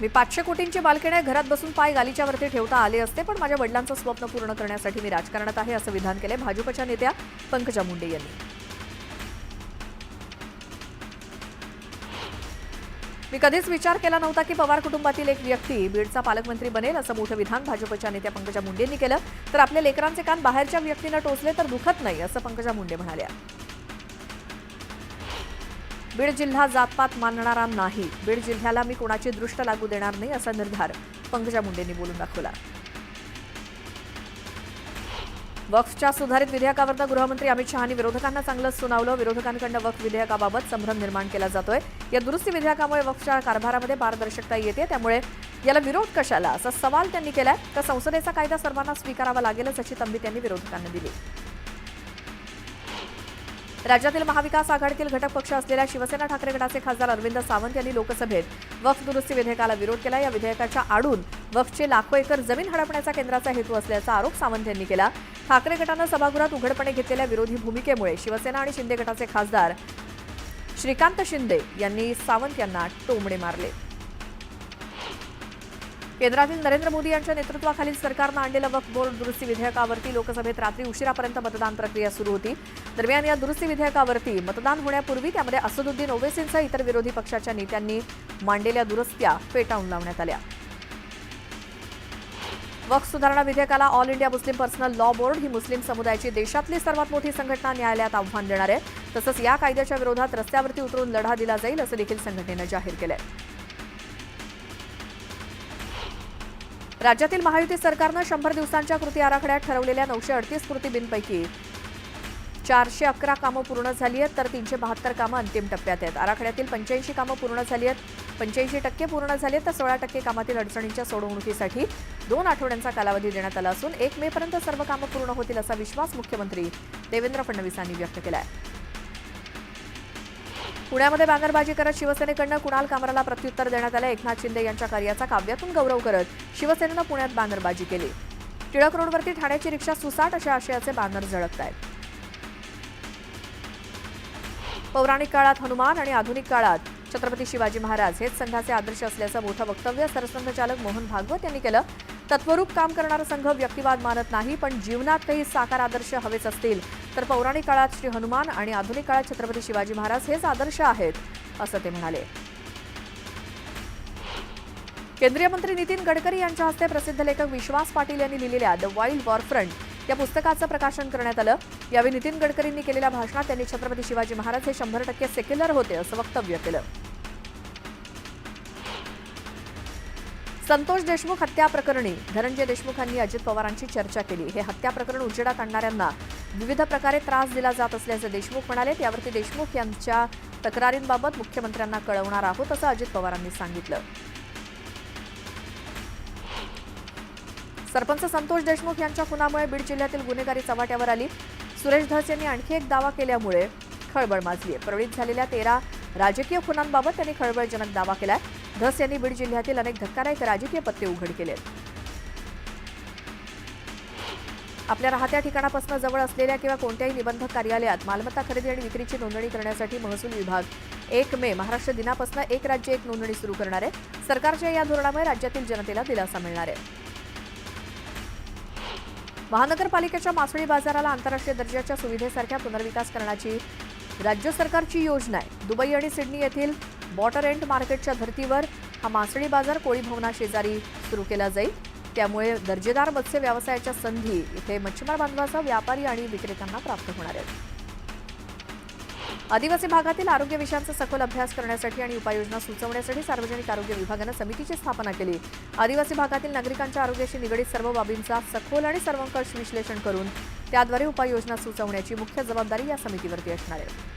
मी 500 कोटींची बालकेणे घरात बसून पाय गालीच्या वरती ठेवता आले असते, पण माझ्या वडिलांचं स्वप्न पूर्ण करण्यासाठी मी राजकारणात आहे, असं विधान केले भाजपच्या नेत्या पंकजा मुंडे यांनी. मी कधीच विचार केला नव्हता की पवार कुटुंबातील एक व्यक्ती बीडचा पालकमंत्री बनेल, असं मोठं विधान भाजपच्या नेत्या पंकजा मुंडे यांनी केलं. तर आपल्या लेकरांचे कान बाहेरच्या व्यक्तीनं टोचले तर दुखत नाही, असं पंकजा मुंडे म्हणाल्या. बीड जिल्हा जातपात मानणारा नाही. बीड जिल्ह्याला मी कोणाची दृष्ट लागू देणार नाही, असा निर्धार पंकजा मुंडेंनी बोलून दाखवला. वक्फच्या सुधारित विधेयकावर गृहमंत्री अमित शहांनी विरोधकांना चांगलंच सुनावलं. विरोधकांकडून वक्फ विधेयकाबाबत संभ्रम निर्माण केला जातोय. या दुरुस्ती विधेयकामुळे वक्फच्या कारभारामध्ये पारदर्शकता येते, त्यामुळे याला विरोध कशाला, असा सवाल त्यांनी केलाय. तर संसदेचा कायदा सर्वांना स्वीकारावा लागेलच, अशी तंबी त्यांनी विरोधकांना दिली. राज्यातील महाविकास आघाडीतील घटक पक्ष असलेल्या शिवसेना ठाकरे गटाचे खासदार अरविंद सावंत यांनी लोकसभेत वक्फ दुरुस्ती विधेयकाला विरोध केला. या विधेयकाच्या आडून वक्फचे लाखो एकर जमीन हडपण्याचा केंद्राचा हेतू असल्याचा आरोप सावंत यांनी केला. ठाकरे गटानं सभागृहात उघडपणे घेतलेल्या विरोधी भूमिकेमुळे शिवसेना आणि शिंदे गटाचे खासदार श्रीकांत शिंदे यांनी सावंत यांना टोमणे मारले. केंद्रातील नरेंद्र मोदी यांच्या नेतृत्वाखालील सरकारनं आणलेलं वक्फ बोर्ड दुरुस्ती विधेयकावरती लोकसभेत रात्री उशिरापर्यंत मतदान प्रक्रिया सुरू होती. दरम्यान या दुरुस्ती विधेयकावरती मतदान होण्यापूर्वी त्यामध्ये असदुद्दीन ओवैसींसह इतर विरोधी पक्षाच्या नेत्यांनी मांडलेल्या दुरुस्त्या फेटाळून लावण्यात आल्या. वक्फ सुधारणा विधेयकाला All India Muslim Personal Law Board ही मुस्लिम समुदायाची देशातली सर्वात मोठी संघटना न्यायालयात आव्हान देणार आहे. तसंच या कायद्याच्या विरोधात रस्त्यावरती उतरून लढा दिला जाईल, असं देखील संघटनेनं जाहीर केलंय. राज्यातील महायुती सरकारनं 100 दिवसांच्या कृती आराखड्यात ठरवलेल्या 938 कृती बिनपैकी 411 कामं पूर्ण झाली आहेत, तर 372 कामं अंतिम टप्प्यात आहेत. आराखड्यातील 85 कामं पूर्ण झाली आहेत, 85% पूर्ण झाली आहेत, तर 16% कामातील अडचणींच्या सोडवणुकीसाठी 2 आठवड्यांचा कालावधी देण्यात आला असून 1 मे पर्यंत सर्व कामं पूर्ण होतील, असा विश्वास मुख्यमंत्री देवेंद्र फडणवीस यांनी व्यक्त केला आहे. पुण्यामध्ये बॅनरबाजी करत शिवसेनेकडनं कुणाल कामराला प्रत्युत्तर देण्यात आलं. एकनाथ शिंदे यांच्या कार्याचा काव्यातून गौरव करत शिवसेनेनं पुण्यात बॅनरबाजी केली. टिळक रोडवरती ठाण्याची रिक्षा सुसाट अशा आशयाचे बॅनर झळकत आहेत. पौराणिक काळात हनुमान आणि आधुनिक काळात छत्रपती शिवाजी महाराज हेच संघाचे आदर्श असल्याचं मोठं वक्तव्य सरसंघचालक मोहन भागवत यांनी केलं. तत्वरूप काम करणारा संघ व्यक्तिवाद मानत नाही, पण जीवनात काही साकार आदर्श हवेच असतील तर पौराणिक काळात श्री हनुमान आणि आधुनिक काळात छत्रपती शिवाजी महाराज हेच आदर्श आहेत, असं ते म्हणाले. केंद्रीय मंत्री नितीन गडकरी यांच्या हस्ते प्रसिद्ध लेखक विश्वास पाटील यांनी लिहिलेल्या द वाईल्ड वॉरफ्रंट या पुस्तकाचं प्रकाशन करण्यात आलं. यावेळी नितीन गडकरींनी केलेल्या भाषणात त्यांनी छत्रपती शिवाजी महाराज हे 100% सेक्युलर होते, असं वक्तव्य केलं. संतोष देशमुख हत्या प्रकरणी धनंजय देशमुख यांनी अजित पवारांची चर्चा केली. हे हत्या प्रकरण उजेडात आणणाऱ्यांना विविध प्रकारे त्रास दिला जात असल्याचं देशमुख म्हणाले. यावरती देशमुख यांच्या तक्रारींबाबत मुख्यमंत्र्यांना कळवणार आहोत, असं अजित पवारांनी सांगितलं. सरपंच संतोष देशमुख यांच्या खुनामुळे बीड जिल्ह्यातील गुन्हेगारी चव्हाट्यावर आली. सुरेश धस यांनी आणखी एक दावा केल्यामुळे खळबळ माजली आहे. प्रवृत्त झालेल्या 13 राजकीय खुनांबाबत त्यांनी खळबळजनक दावा केलाय. धस यांनी बीड जिल्ह्यातील अनेक धक्कादायक राजकीय पत्ते उघड केलेत. आपल्या राहत्या ठिकाणापासून जवळ असलेल्या किंवा कोणत्याही निबंधक कार्यालयात मालमत्ता खरेदी आणि विक्रीची नोंदणी करण्यासाठी महसूल विभाग 1 मे महाराष्ट्र दिनापासून एक राज्य एक नोंदणी सुरू करणार आहे. सरकारच्या या धोरणामुळे राज्यातील जनतेला दिलासा मिळणार आहे. महानगरपालिकेच्या मासळी बाजाराला आंतरराष्ट्रीय दर्जाच्या सुविधेसारख्या पुनर्विकास करण्याची राज्य सरकारची योजना आहे. दुबई आणि सिडनी येथील वॉटर एंड मार्केटच्या धर्तीवर हा मासळी बाजार कोळी भवना शेजारी सुरू केला जाईल. त्यामुळे दर्जेदार मत्स्य व्यवसायाच्या संधी इथे मच्छीमार बांधवासह व्यापारी आणि विक्रेत्यांना प्राप्त होणार आहेत. आदिवासी भागातील आरोग्य विषयांचा सखोल अभ्यास करण्यासाठी आणि उपाययोजना सुचवण्यासाठी सार्वजनिक आरोग्य विभागानं समितीची स्थापना केली. आदिवासी भागातील नागरिकांच्या आरोग्याशी निगडीत सर्व बाबींचा सखोल आणि सर्वंकष विश्लेषण करून त्याद्वारे उपाययोजना सुचवण्याची मुख्य जबाबदारी या समितीवरती असणार आहे.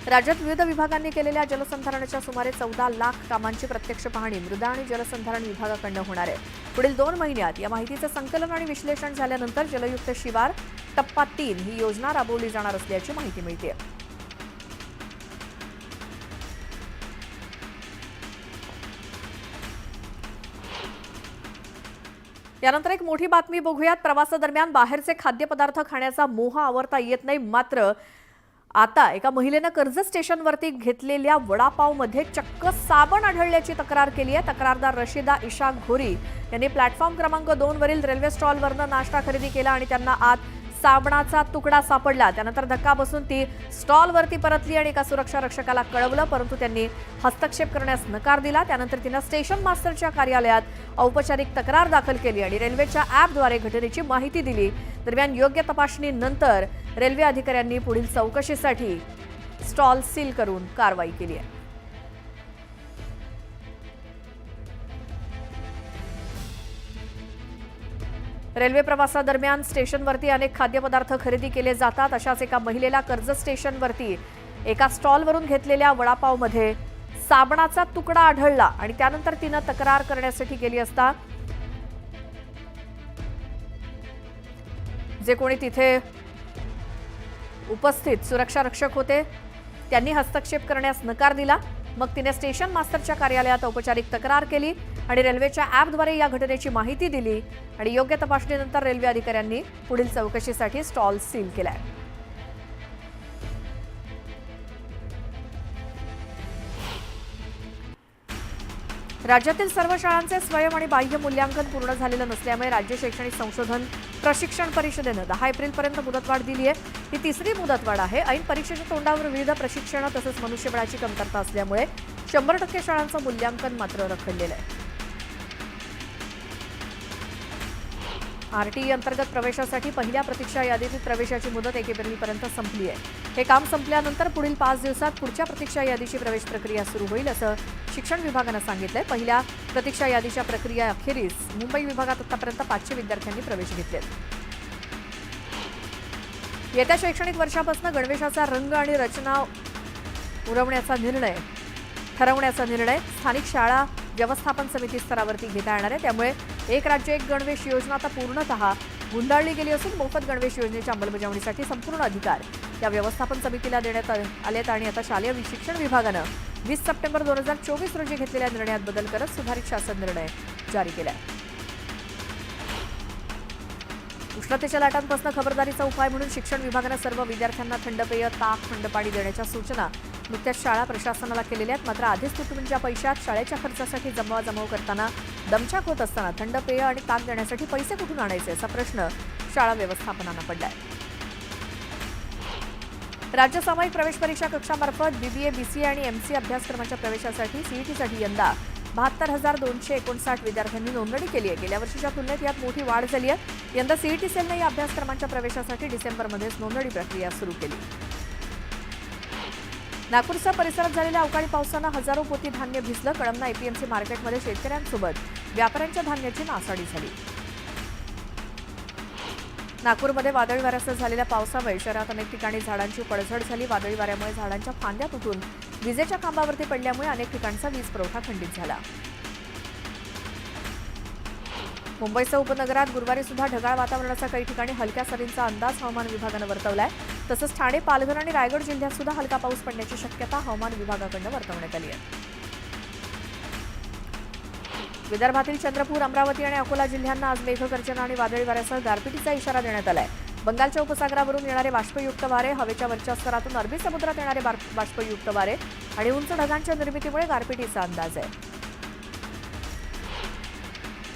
राज्यात विविध विभागांनी केलेल्या जलसंधारणाच्या सुमारे 14 लाख कामांची प्रत्यक्ष पाहणी मृदा आणि जलसंधारण विभागाकडून होणार आहे. पुढील 2 महिन्यात या माहितीचं संकलन आणि विश्लेषण झाल्यानंतर जलयुक्त शिवार टप्पा 3 ही योजना राबवली जाणार असल्याची माहिती मिळते. यानंतर एक मोठी बातमी बघूयात. प्रवासादरम्यान बाहेरचे खाद्यपदार्थ खाण्याचा मोह आवरता येत नाही, मात्र आता एका महिलेनं कर्जत स्टेशनवरती घेतलेल्या वडापावमध्ये चक्क साबण आढळल्याची तक्रार केली आहे. तक्रारदार रशिदा इशाक घोरी यांनी प्लॅटफॉर्म क्रमांक 2 वरील रेल्वे स्टॉलवरनं नाश्ता खरेदी केला आणि त्यांना आत साबणाचा तुकडा सापडला. त्यानंतर धक्का बसून ती स्टॉलवरती परतली आणि एका सुरक्षा रक्षकाला कळवलं, परंतु त्यांनी हस्तक्षेप करण्यास नकार दिला. त्यानंतर तिनं स्टेशन मास्टरच्या कार्यालयात औपचारिक तक्रार दाखल केली आणि रेल्वेच्या ॲपद्वारे घटनेची माहिती दिली. दरम्यान योग्य तपासणीनंतर रेल्वे अधिकाऱ्यांनी पुढील चौकशीसाठी स्टॉल सील करून कारवाई केली आहे. रेल्वे प्रवासादरम्यान स्टेशनवरती अनेक खाद्यपदार्थ खरेदी केले जातात. अशाच एका महिलेला कर्जत स्टेशनवरती एका स्टॉलवरून घेतलेल्या वडापावमध्ये साबणाचा तुकडा आढळला आणि त्यानंतर तिनं तक्रार करण्यासाठी गेली असता जे कोणी तिथे उपस्थित सुरक्षा रक्षक होते त्यांनी हस्तक्षेप करण्यास नकार दिला. मग तिने स्टेशन मास्टरच्या कार्यालयात औपचारिक तक्रार केली आणि रेल्वेच्या ॲपद्वारे या घटनेची माहिती दिली आणि योग्य तपासणीनंतर रेल्वे अधिकाऱ्यांनी पुढील चौकशीसाठी स्टॉल सील केलाय. राज्यातील सर्व शाळांचे स्वयं आणि बाह्य मूल्यांकन पूर्ण झालेलं नसल्यामुळे राज्य शैक्षणिक संशोधन प्रशिक्षण परिषदेनं 10 एप्रिलपर्यंत मुदतवाढ दिली आहे. ही तिसरी मुदतवाढ आहे. ऐन परीक्षेच्या तोंडावर विविध प्रशिक्षण तसंच मनुष्यबळाची कमतरता असल्यामुळे 100% शाळांचं मूल्यांकन मात्र रखडलेलं आहे. आरटीई अंतर्गत प्रवेशासाठी पहिल्या प्रतीक्षा यादीतील प्रवेशाची मुदत 1 एप्रिलपर्यंत संपली आहे. हे काम संपल्यानंतर पुढील 5 दिवसात पुढच्या प्रतीक्षा यादीची प्रवेश प्रक्रिया सुरू होईल असं शिक्षण विभागानं सांगितलंय. पहिल्या प्रतीक्षा यादीच्या प्रक्रिया अखेरीस मुंबई विभागात आतापर्यंत 500 विद्यार्थ्यांनी प्रवेश घेतलेत. येत्या शैक्षणिक वर्षापासून गणवेशाचा रंग आणि रचना ठरवण्याचा निर्णय स्थानिक शाळा व्यवस्थापन समिती स्तरावरती घेता येणार आहे. त्यामुळे एक राज्य एक गणवेश योजना आता पूर्णतः गुंडाळली गेली असून मोफत गणवेश योजनेच्या अंमलबजावणीसाठी संपूर्ण अधिकार या व्यवस्थापन समितीला देण्यात आलेत आणि आता शालेय शिक्षण विभागानं 20 सप्टेंबर 2024 रोजी घेतलेल्या निर्णयात बदल करत सुधारित शासन निर्णय जारी केला. उष्णतेच्या लाटांपासून खबरदारीचा उपाय म्हणून शिक्षण विभागानं सर्व विद्यार्थ्यांना थंड पेय, ताक, थंड पाणी देण्याच्या सूचना नुकत्याच शाळा प्रशासनाला केलेल्या आहेत. मात्र आधीच तुटपुंच्या पैशात शाळेच्या खर्चासाठी जमवाजमव करताना दमछाक होत असताना थंड पेय आणि ताक देण्यासाठी पैसे कुठून आणायचे असा प्रश्न शाळा व्यवस्थापनानं पडलाय. राज्य सामायिक प्रवेश परीक्षा कक्षामार्फत बीबीए, बीसीए आणि एमसीए अभ्यासक्रमाच्या प्रवेशासाठी सीईटीसाठी यंदा 72,259 विद्यार्थ्यांनी नोंदणी केली आहे. गेल्या वर्षीच्या तुलनेत यात मोठी वाढ झाली आहे. यंदा सीईटी सेलनं या अभ्यासक्रमांच्या प्रवेशासाठी डिसेंबरमध्येच नोंदणी प्रक्रिया सुरू केली. नागपूरच्या परिसरात झालेल्या अवकाळी पावसानं हजारो पोती धान्य भिजलं. कळमना एपीएमसी मार्केटमध्ये शेतकऱ्यांसोबत व्यापाऱ्यांच्या धान्याची नासाडी झाली. नागपूरमध्ये वादळी वाऱ्यासह झालेल्या पावसामुळे शहरात अनेक ठिकाणी झाडांची पडझड झाली. वादळी वाऱ्यामुळे झाडांच्या फांद्या तुटून विजेच्या खांबावरती पडल्यामुळे अनेक ठिकाणचा वीज पुरवठा खंडित झाला. मुंबईसह उपनगरात गुरुवारी सुद्धा ढगाळ वातावरणाचा काही ठिकाणी हलक्या सरींचा अंदाज हवामान विभागानं वर्तवलाय. तसंच ठाणे, पालघर आणि रायगड जिल्ह्यात सुद्धा हलका पाऊस पडण्याची शक्यता हवामान विभागाकडून वर्तवण्यात आली आहे. विदर्भातील चंद्रपूर, अमरावती आणि अकोला जिल्ह्यांना आज मेघगर्जना आणि वादळी वाऱ्यासह गारपिटीचा इशारा देण्यात आलाय. बंगालच्या उपसागरावरून येणारे बाष्पयुक्त वारे, हवेच्या वरच्या स्तरातून अरबी समुद्रात येणारे बाष्पयुक्त वारे आणि उंच ढगांच्या निर्मितीमुळे गारपिटीचा अंदाज आहे.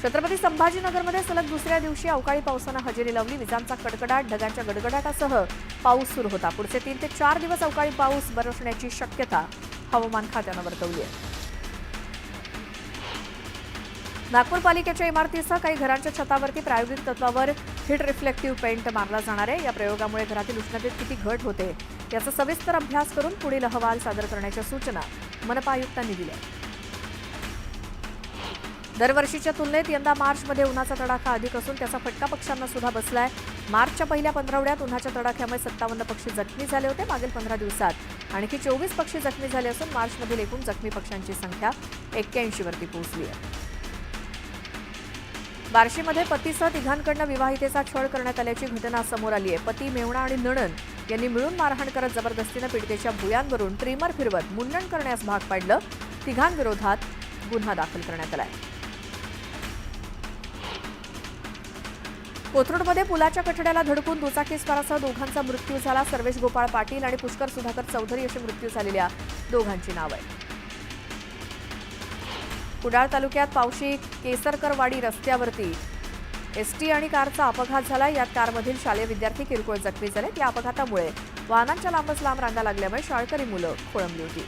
छत्रपती संभाजीनगरमध्ये सलग दुसऱ्या दिवशी अवकाळी पावसानं हजेरी लावली. विजांचा कडकडाट, ढगांच्या गडगडाटासह पाऊस सुरू होता. पुढचे 3 ते 4 दिवस अवकाळी पाऊस बरसण्याची शक्यता हवामान खात्यानं वर्तवली आहे. नागपूर पालिकेच्या इमारतीसह काही घरांच्या छतावरती प्रायोगिक तत्वावर हीट रिफ्लेक्टिव्ह पेंट मारला जाणार आहे. या प्रयोगामुळे घरातील उष्णतेत किती घट होते याचा सविस्तर अभ्यास करून पुढील अहवाल सादर करण्याच्या सूचना मनपा आयुक्तांनी दिल्या. दरवर्षीच्या तुलनेत यंदा मार्चमध्ये उन्हाचा तडाखा अधिक असून त्याचा फटका पक्ष्यांना सुद्धा बसलाय. मार्चच्या पहिल्या 15 उन्हाच्या तडाख्यामुळे 57 पक्षी जखमी झाले होते. मागील 15 दिवसात आणखी 24 पक्षी जखमी झाले असून मार्चमधील एकूण जखमी पक्ष्यांची संख्या 81 वरती पोहोचली आहे. बार्शीमध्ये पतीसह तिघांकडनं विवाहितेचा छळ करण्यात आल्याची घटना समोर आली आहे. पती, मेहुणा आणि नणंद यांनी मिळून मारहाण करत जबरदस्तीनं पीडितेच्या भुयांवरून ट्रिमर फिरवत मुंडन करण्यास भाग पाडलं. तिघांविरोधात गुन्हा दाखल करण्यात आलाय. कोथरूडमध्ये पुलाच्या कठड्याला धडकून दुचाकीस्वारासह दोघांचा मृत्यू झाला. सर्वेश गोपाळ पाटील आणि पुष्कर सुधाकर चौधरी अशी मृत्यू झालेल्या दोघांची नाव आहे. कुडाळ तालुक्यात पावशी केसरकरवाडी रस्त्यावरती एसटी आणि कारचा अपघात झाला. यात कारमधील शालेय विद्यार्थी किरकोळ जखमी झाले. या अपघातामुळे वाहनांच्या लांबच लांब रांगा लागल्यामुळे शाळकरी मुलं खोळंबली होती.